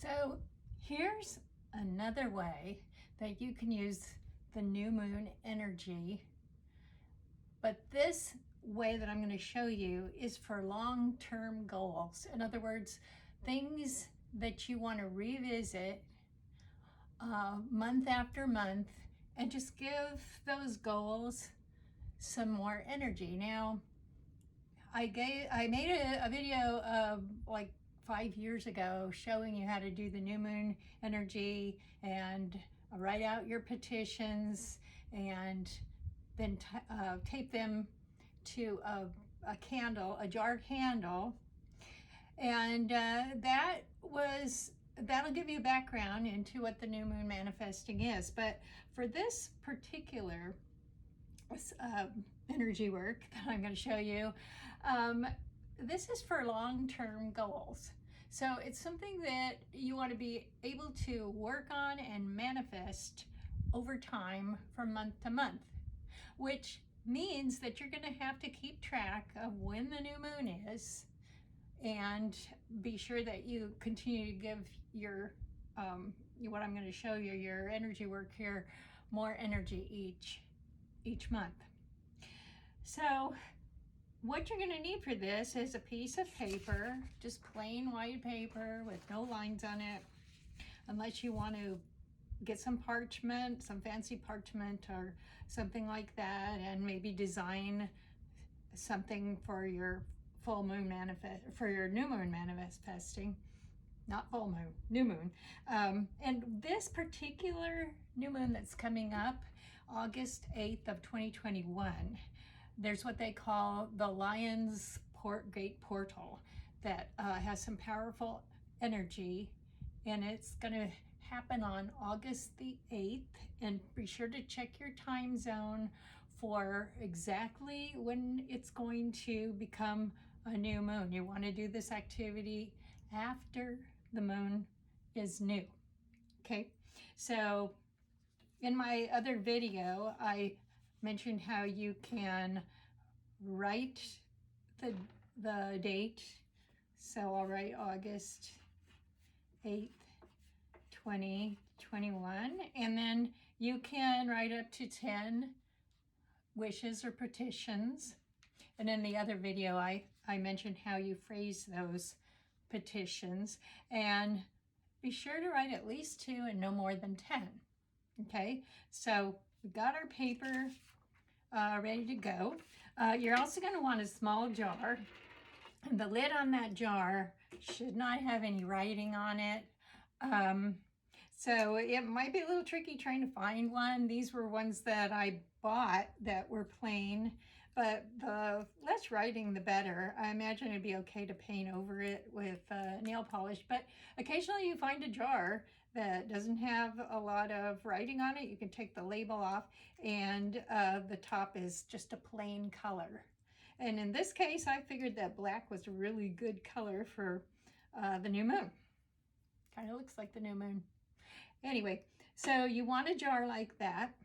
So here's another way that you can use the new moon energy. But this way that I'm going to show you is for long-term goals. In other words, things that you want to revisit month after month and just give those goals some more energy. Now, I made a video like 5 years ago showing you how to do the new moon energy and write out your petitions and then tape them to a candle, a jar candle. And that'll give you a background into what the new moon manifesting is. But for this particular energy work that I'm going to show you, this is for long-term goals. So it's something that you want to be able to work on and manifest over time from month to month, which means that you're going to have to keep track of when the new moon is and be sure that you continue to give your what I'm going to show you, your energy work here, more energy each month. So what you're going to need for this is a piece of paper, just plain white paper with no lines on it, unless you want to get some parchment, some fancy parchment or something like that, and maybe design something for your full moon for your new moon manifesting. Not full moon, new moon. And this particular new moon that's coming up, August 8th of 2021, there's what they call the Lion's Gate Portal that has some powerful energy, and it's going to happen on August the 8th. And be sure to check your time zone for exactly when it's going to become a new moon. You want to do this activity after the moon is new. Okay, so in my other video, I mentioned how you can write the date. So I'll write August 8th, 2021, and then you can write up to 10 wishes or petitions. And in the other video, I mentioned how you phrase those petitions, and be sure to write at least 2 and no more than 10. Okay, so we've got our paper ready to go. You're also going to want a small jar, and the lid on that jar should not have any writing on it. So it might be a little tricky trying to find one. These were ones that I bought that were plain, but the less writing the better. I imagine it'd be okay to paint over it with nail polish, but occasionally you find a jar that doesn't have a lot of writing on it. You can take the label off, and the top is just a plain color. And in this case, I figured that black was a really good color for the new moon. Kind of looks like the new moon. Anyway, so you want a jar like that.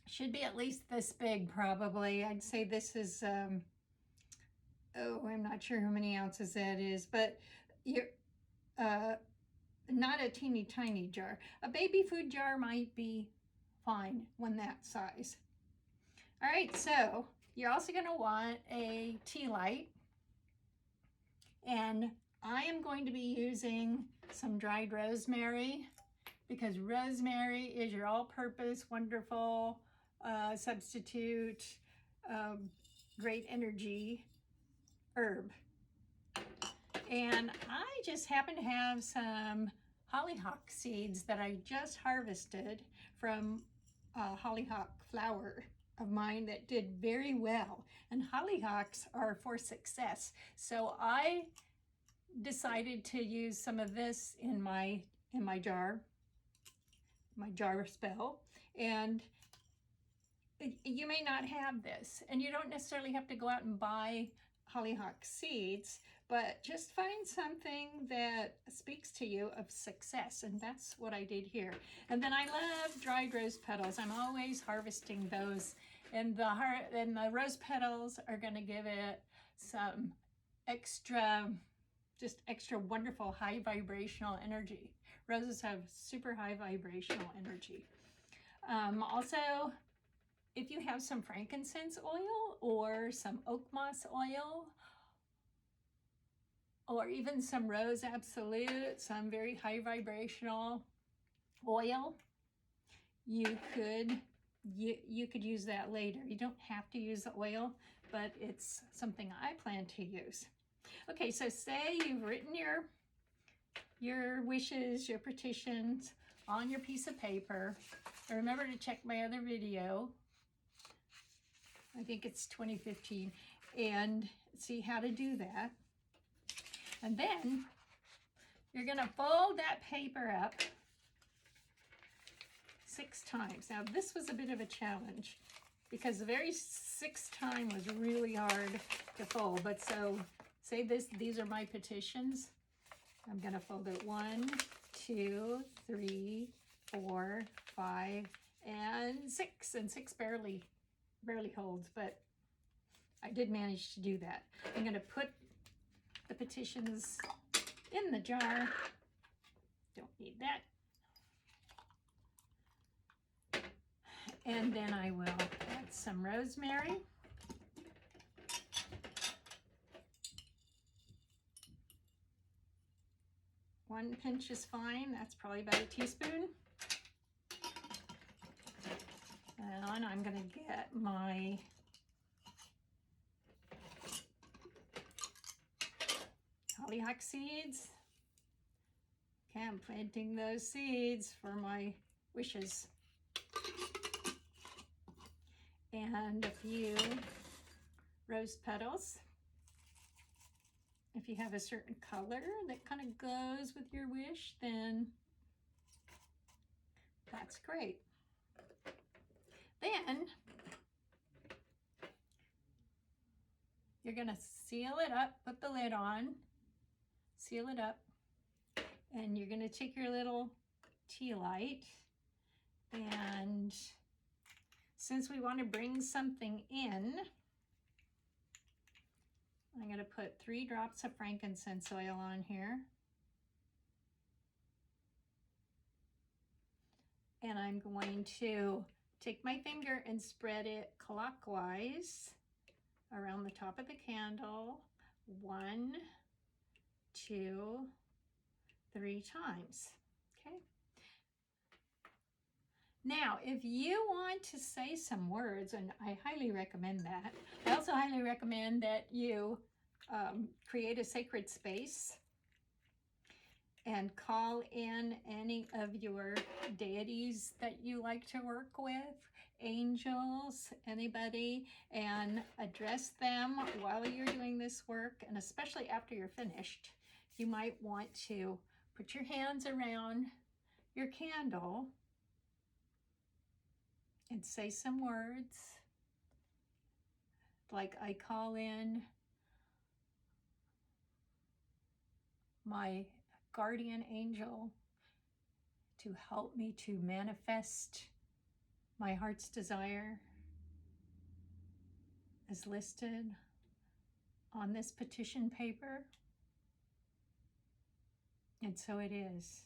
Should be at least this big, probably. I'd say this is, oh, I'm not sure how many ounces that is, but you're not a teeny tiny jar. A baby food jar might be fine when that size. All right, so you're also going to want a tea light, and I am going to be using some dried rosemary, because rosemary is your all-purpose, wonderful substitute, great energy herb. And I just happen to have some hollyhock seeds that I just harvested from a hollyhock flower of mine that did very well. And hollyhocks are for success. So I decided to use some of this in my jar spell. And you may not have this, and you don't necessarily have to go out and buy hollyhock seeds, but just find something that speaks to you of success, and that's what I did here. And then I love dried rose petals. I'm always harvesting those, and the rose petals are going to give it some extra just extra wonderful high vibrational energy. Roses have super high vibrational energy. Also, if you have some frankincense oil or some oak moss oil, or even some rose absolute, some very high vibrational oil, you could use that later. You don't have to use the oil, but it's something I plan to use. Okay, so say you've written your wishes, your petitions on your piece of paper. Remember to check my other video. I think it's 2015, and see how to do that. And then you're going to fold that paper up 6 times. Now this was a bit of a challenge because the very 6th time was really hard to fold. But so say these are my petitions. I'm going to fold it 1, 2, 3, 4, 5, and 6. And 6 barely holds, but I did manage to do that. I'm going to put the petitions in the jar. Don't need that. And then I will add some rosemary. One pinch is fine. That's probably about a teaspoon. And I'm going to get my hollyhock seeds. Okay, I'm planting those seeds for my wishes. And a few rose petals. If you have a certain color that kind of goes with your wish, then that's great. Then you're going to seal it up, put the lid on, seal it up, and you're going to take your little tea light, and since we want to bring something in, I'm going to put 3 drops of frankincense oil on here. And I'm going to take my finger and spread it clockwise around the top of the candle 1, 2, 3 times. Okay. Now, if you want to say some words, and I highly recommend that, I also highly recommend that you create a sacred space and call in any of your deities that you like to work with, angels, anybody, and address them while you're doing this work. And especially after you're finished, you might want to put your hands around your candle and say some words like, I call in my guardian angel to help me to manifest my heart's desire as listed on this petition paper. And so it is.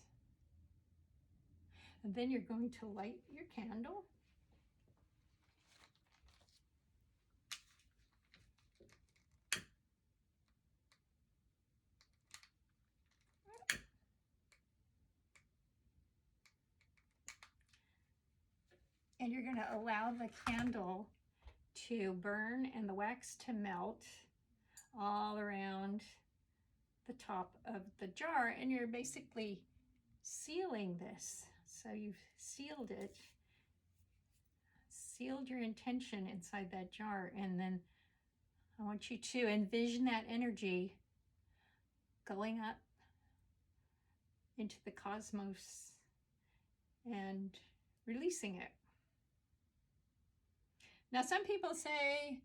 And then you're going to light your candle. And you're going to allow the candle to burn and the wax to melt all around the top of the jar. And you're basically sealing this. So you've sealed it, sealed your intention inside that jar. And then I want you to envision that energy going up into the cosmos and releasing it. Now, some people say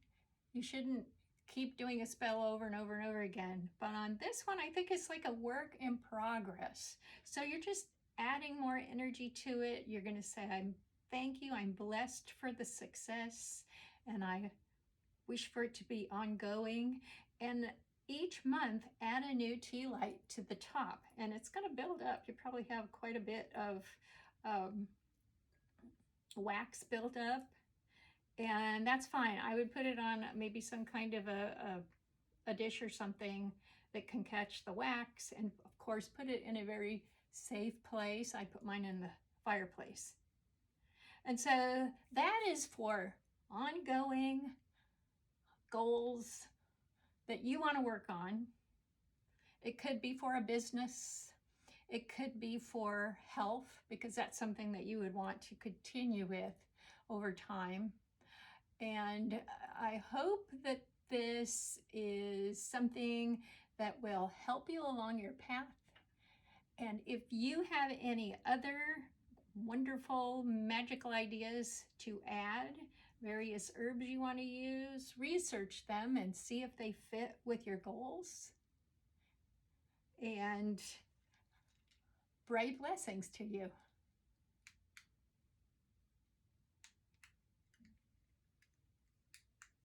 you shouldn't keep doing a spell over and over and over again, but on this one, I think it's like a work in progress. So you're just adding more energy to it. You're going to say, thank you, I'm blessed for the success, and I wish for it to be ongoing. And each month add a new tea light to the top, and it's going to build up. You probably have quite a bit of um, wax built up, and that's fine. I would put it on maybe some kind of a dish or something that can catch the wax, and of course put it in a very safe place. I put mine in the fireplace. And so that is for ongoing goals that you want to work on. It could be for a business. It could be for health, because that's something that you would want to continue with over time. And I hope that this is something that will help you along your path. And if you have any other wonderful magical ideas to add, various herbs you want to use, research them and see if they fit with your goals. And bright blessings to you.